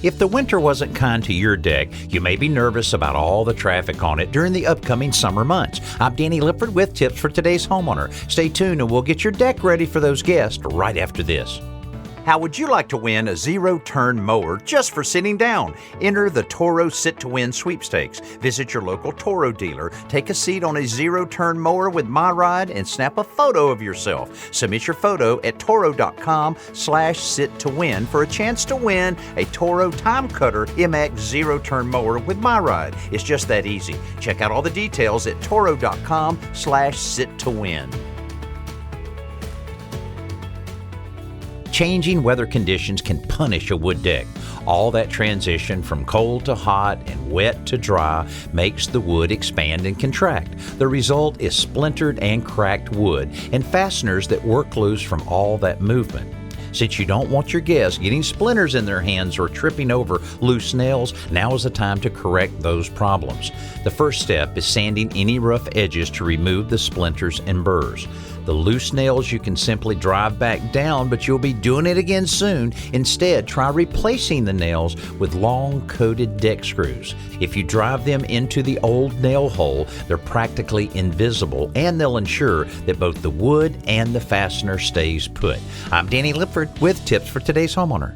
If the winter wasn't kind to your deck, you may be nervous about all the traffic on it during the upcoming summer months. I'm Danny Lipford with tips for today's homeowner. Stay tuned and we'll get your deck ready for those guests right after this. How would you like to win a zero-turn mower just for sitting down? Enter the Toro Sit to Win sweepstakes. Visit your local Toro dealer, take a seat on a zero-turn mower with My Ride, and snap a photo of yourself. Submit your photo at toro.com/sit-to-win for a chance to win a Toro Time Cutter MX zero-turn mower with My Ride. It's just that easy. Check out all the details at toro.com/sit-to-win. Changing weather conditions can punish a wood deck. All that transition from cold to hot and wet to dry makes the wood expand and contract. The result is splintered and cracked wood and fasteners that work loose from all that movement. Since you don't want your guests getting splinters in their hands or tripping over loose nails, now is the time to correct those problems. The first step is sanding any rough edges to remove the splinters and burrs. The loose nails you can simply drive back down, but you'll be doing it again soon. Instead, try replacing the nails with long coated deck screws. If you drive them into the old nail hole, they're practically invisible and they'll ensure that both the wood and the fastener stays put. I'm Danny Lipford with tips for today's homeowner.